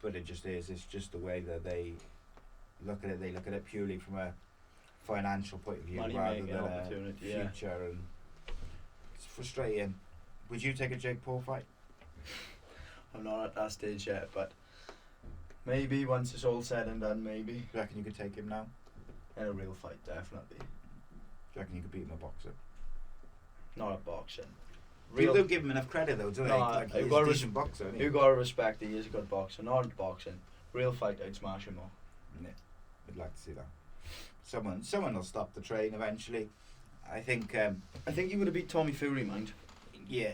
but it just is. It's just the way that they look at it. They look at it purely from a financial point of view rather than a future, and it's frustrating. Would you take a Jake Paul fight? I'm not at that stage yet, but maybe once it's all said and done, maybe. Do you reckon you could take him now? In a real fight, definitely. Do you reckon you could beat him a boxer? Not a boxing. People don't give him enough credit though, do they? No, like, he's a decent boxer, isn't he? You gotta respect he is a good boxer. Not boxing. Real fight, I'd smash him all. Yeah, I'd like to see that. Someone will stop the train eventually. I think he would have beat Tommy Fury, mind. Yeah,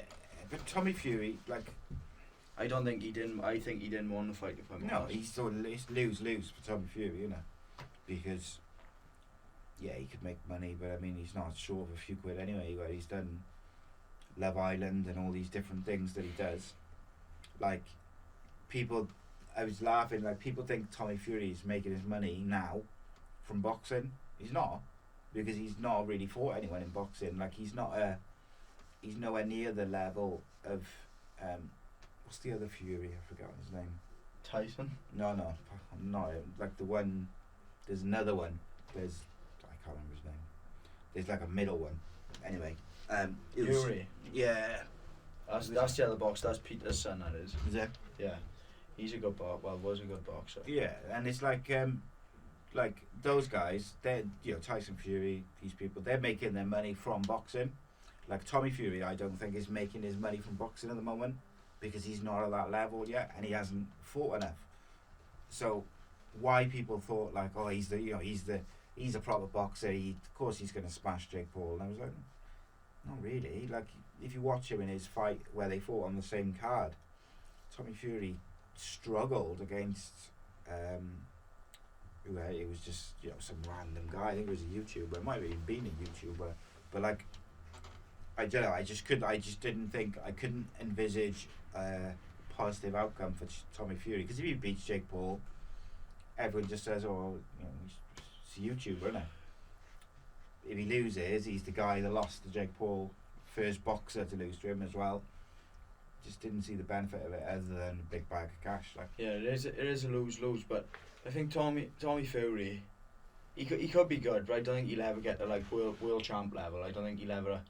but Tommy Fury, like, I think he didn't want to fight, if I'm honest. He's sort of lose for Tommy Fury, you know, because yeah, he could make money, but I mean, he's not short of a few quid anyway. Where he's done Love Island and all these different things that he does. Like, I was laughing, like, people think Tommy Fury is making his money now from boxing. He's not, because he's not really fought anyone in boxing. Like, he's nowhere near the level of what's the other Fury? I've forgotten his name. Tyson? No, like the one. There's another one. I can't remember his name. There's like a middle one. Anyway, Fury. Yeah. That's the other box. That's Peter's son. That is. Is it? Yeah. He's a good was a good boxer. Yeah, and it's like those guys, they're, you know, Tyson Fury, these people, they're making their money from boxing. Like Tommy Fury, I don't think is making his money from boxing at the moment, because he's not at that level yet, and he hasn't fought enough. So why people thought like, oh, he's a proper boxer, of course he's going to smash Jake Paul, and I was like, not really. Like, if you watch him in his fight where they fought on the same card, Tommy Fury struggled against it was just, you know, some random guy. I think it was a YouTuber. It might have even been a YouTuber, but like, I don't know. I couldn't envisage a positive outcome for Tommy Fury, because if he beats Jake Paul, everyone just says, oh, you know, he's a YouTuber, isn't it? If he loses, he's the guy that lost to Jake Paul, first boxer to lose to him as well. Just didn't see the benefit of it other than a big bag of cash. Like, yeah, it is a lose-lose, but I think Tommy Fury, he could be good, but I don't think he'll ever get to like world champ level. I don't think he'll ever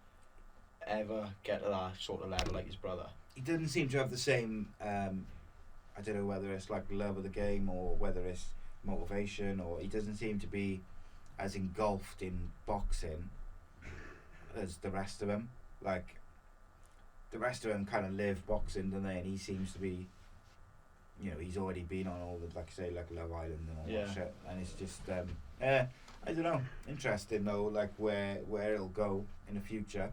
get to that sort of level like his brother. He doesn't seem to have the same I don't know whether it's like love of the game or whether it's motivation, or he doesn't seem to be as engulfed in boxing as the rest of them. Like, the rest of them kind of live boxing, don't they? And he seems to be, you know, he's already been on all the, like I say, like Love Island and all that shit. And it's just, I don't know, interesting though, like where it'll go in the future.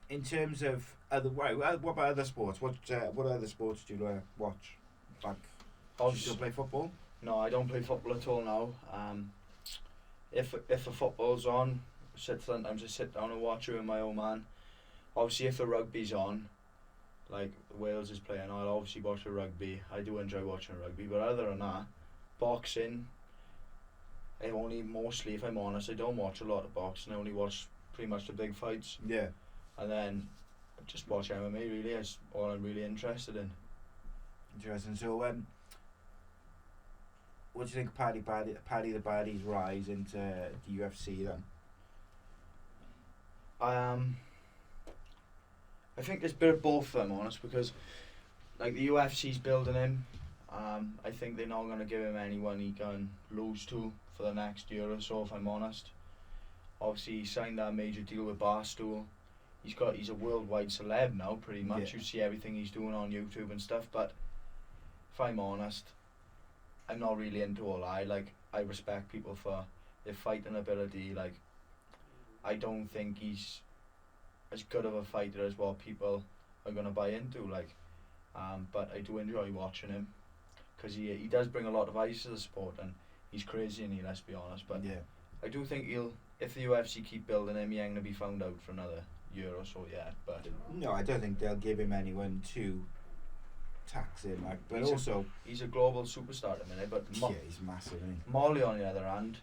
In terms of what about other sports? What other sports do you watch? Like, do you still play football? No, I don't play football at all now. If the football's on, sometimes I sit down and watch it with my old man. Obviously, if the rugby's on, like Wales is playing, I'll obviously watch the rugby. I do enjoy watching rugby, but other than that, boxing, I only mostly, if I'm honest, I don't watch a lot of boxing. I only watch pretty much the big fights, Yeah. and then just watch MMA. Really, that's all I'm really interested in. Interesting. So, what do you think of Paddy the Baddy's rise into the UFC then? I think it's a bit of both, if I'm honest, because like the UFC's building him. I think they're not going to give him anyone he can lose to for the next year or so, if I'm honest. Obviously, he signed that major deal with Barstool. He's a worldwide celeb now, pretty much. Yeah. You see everything he's doing on YouTube and stuff. But if I'm honest, I'm not really into all that. I respect people for their fighting ability. Like, I don't think he's as good of a fighter as what people are gonna buy into. But I do enjoy watching him because he does bring a lot of eyes to the sport, and he's crazy, and let's be honest. But Yeah. I do think if the UFC keep building him, he ain't gonna be found out for another year or so yet. But No, I don't think they'll give him anyone to tax him. Like, but he's a global superstar at the minute. But yeah, he's massive, isn't he? Molly, on the other hand,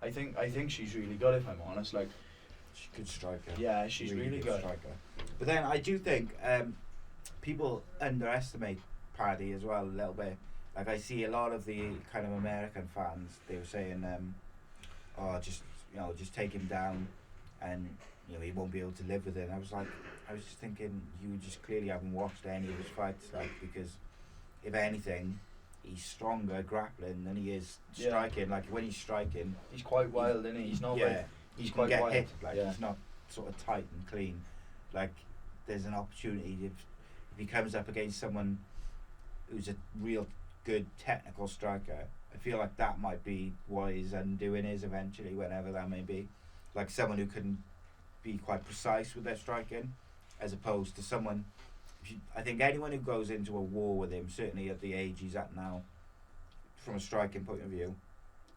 I think she's really good, if I'm honest. Like, She's a good striker. yeah, she's really good. Striker. But then I do think people underestimate Paddy as well a little bit. Like, I see a lot of the kind of American fans, they were saying, just take him down, and he won't be able to live with it. And I was just thinking, you just clearly haven't watched any of his fights, like, because if anything, he's stronger grappling than he is striking. Like, when he's striking, He's quite wild, isn't he? He's not like, he's quite can get wild. hit. Like, Yeah. he's not sort of tight and clean. Like, there's an opportunity if he comes up against someone who's a real good technical striker. I feel like that might be what his undoing is eventually, whenever that may be. Like, someone who can be quite precise with their striking, as opposed to someone. I think anyone who goes into a war with him, certainly at the age he's at now, from a striking point of view,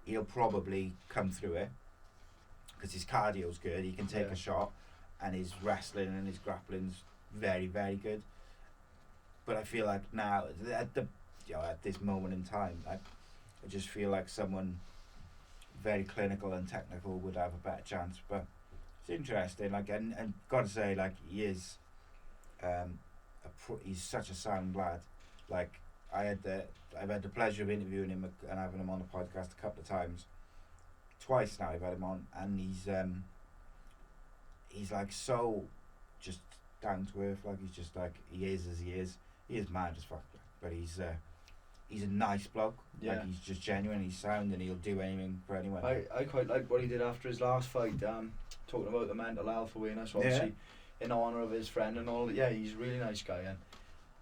he'll probably come through it because his cardio's good. He can take a shot, and his wrestling and his grappling's very, very good. But I feel like now, at this moment in time, I just feel like someone very clinical and technical would have a better chance. But it's interesting. Like, and gotta say, like, he is, he's such a sound lad. Like, I've had the pleasure of interviewing him and having him on the podcast a couple of times. Twice now I've had him on, and he's like so just down to earth. Like, he's just like, he is as he is. He is mad as fuck, but he's a nice bloke. Yeah. Like, he's just genuine. He's sound, and he'll do anything for anyone. I quite like what he did after his last fight. Talking about the mental health awareness, obviously, in honour of his friend and all. Yeah, he's a really nice guy, and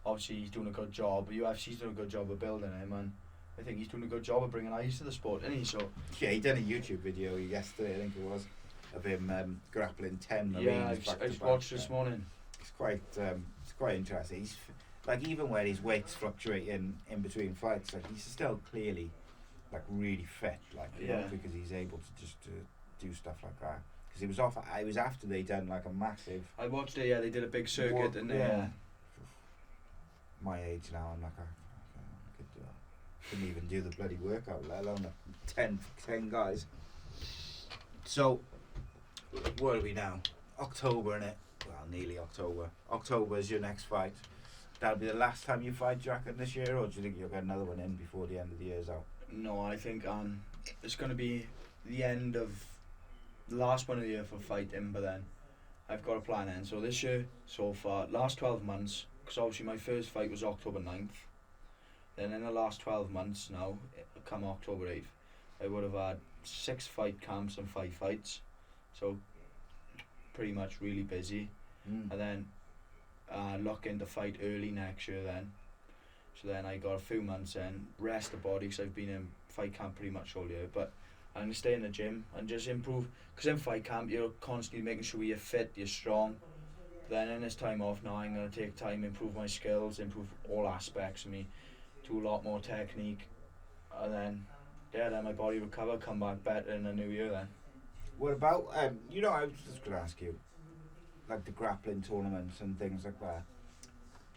obviously he's doing a good job. UFC's doing a good job of building him, and I think he's doing a good job of bringing eyes to the sport, isn't he? So yeah, he done a YouTube video yesterday, I think it was, of him grappling 10 Marines. yeah, I just watched this morning. It's quite interesting. He's like, even when his weight's fluctuating in between fights, like, he's still clearly like really fit, like, because he's able to just do stuff like that. Because he was off. I was after they done like a massive. I watched it. Yeah, they did a big circuit, didn't they? Yeah. My age now, I'm like, couldn't even do the bloody workout, let alone 10 guys. So, where are we now? October, innit? Well, nearly October. October is your next fight. That'll be the last time you fight, do you reckon, this year, or do you think you'll get another one in before the end of the year's out? No, I think it's going to be the end of the last one of the year for fighting, but then I've got a plan in. So this year, so far, last 12 months, because obviously my first fight was October 9th. Then in the last 12 months now, come October 8th, I would have had 6 fight camps and 5 fights. So pretty much really busy. And then looking to fight early next year then. So then I got a few months in, rest the body, because I've been in fight camp pretty much all year. But I'm going to stay in the gym and just improve. Because in fight camp, you're constantly making sure you're fit, you're strong. Then in this time off now, I'm going to take time, improve my skills, improve all aspects of me, do a lot more technique. And then, then my body recover, come back better in the new year then. What about, I was just going to ask you, like the grappling tournaments and things like that.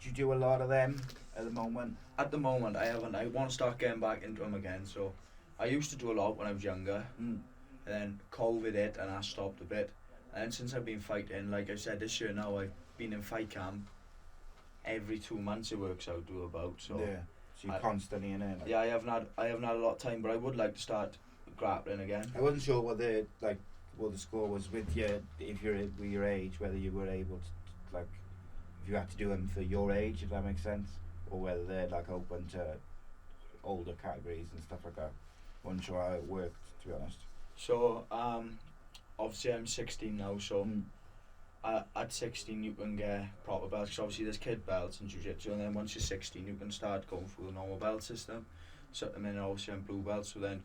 Do you do a lot of them at the moment? At the moment, I haven't. I want to start getting back into them again. So, I used to do a lot when I was younger, and then COVID hit and I stopped a bit. And since I've been fighting, like I said, this year now I've been in fight camp. Every 2 months it works out to about. So yeah, so you're constantly in it. Like. Yeah, I haven't had a lot of time, but I would like to start grappling again. I wasn't sure what the score was with you if you're with your age, whether you were able to like if you had to do them for your age, if that makes sense, or whether they're like open to older categories and stuff like that. Wasn't sure how it worked, to be honest. So obviously I'm 16 now, so at 16 you can get proper belts. Cause obviously there's kid belts and jiu-jitsu, and then once you're 16 you can start going through the normal belt system. So at the minute obviously I'm blue belt, so then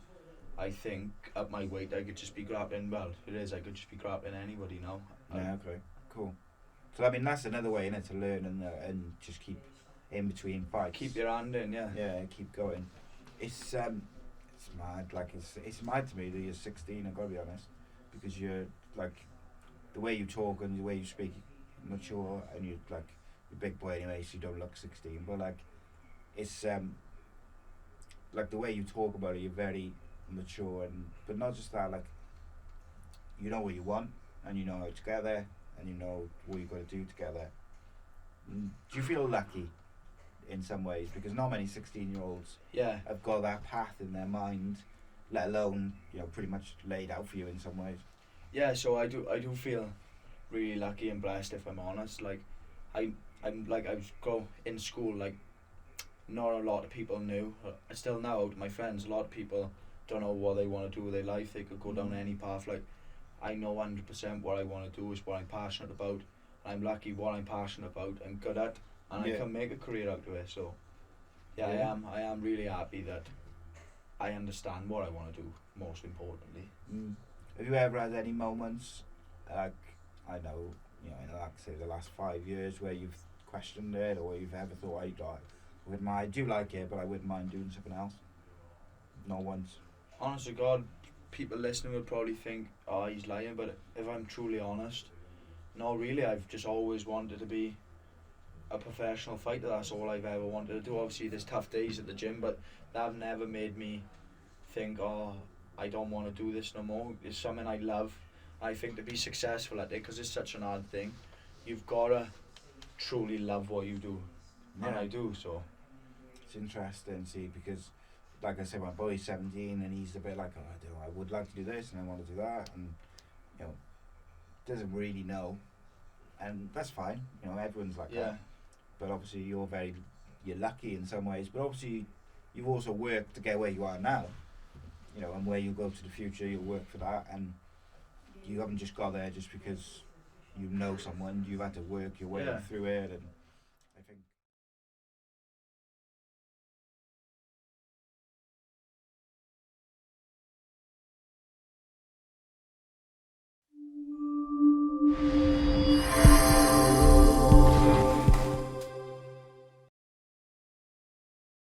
I think at my weight I could just be grappling. Well, it is, I could just be grappling anybody now. Yeah, okay, cool. So I mean that's another way, innit, to learn and just keep in between fights. Keep your hand in, yeah. Yeah, keep going. It's mad. Like it's mad to me that you're 16. I've got to be honest, because you're like the way you talk and the way you speak, mature, and you're like you're a big boy anyway, so you don't look 16. But like it's like the way you talk about it, you're very mature, and but not just that. Like you know what you want, and you know how to get there, and you know what you've got to do together. Do you feel lucky in some ways, because not many 16-year-olds have got that path in their mind, let alone pretty much laid out for you in some ways? Yeah, so I do feel really lucky and blessed, if I'm honest. Like I'm like I was go in school, like not a lot of people knew. Still now, my friends, a lot of people don't know what they want to do with their life. They could go down any path. Like I know 100% what I want to do is what I'm passionate about. I'm lucky what I'm passionate about, I'm good at, and I can make a career out of it. So I am really happy that I understand what I want to do, most importantly. Have you ever had any moments, like I know, in like say the last 5 years, where you've questioned it, or you've ever thought I do like it, but I wouldn't mind doing something else? Not once. Honest to God, people listening would probably think, oh, he's lying, but if I'm truly honest, no, really, I've just always wanted to be a professional fighter. That's all I've ever wanted to do. Obviously there's tough days at the gym, but that have never made me think, oh, I don't want to do this no more. It's something I love. I think to be successful at it, because it's such an hard thing, you've got to truly love what you do. And I do. So it's interesting, see, because like I said, my boy's 17 and he's a bit like, oh, I would like to do this and I want to do that, and doesn't really know, and that's fine. Everyone's like that. But obviously you're lucky in some ways, but obviously you've also worked to get where you are now, and where you go to the future, you'll work for that, and you haven't just got there just because you know someone. You've had to work your way through it, and I think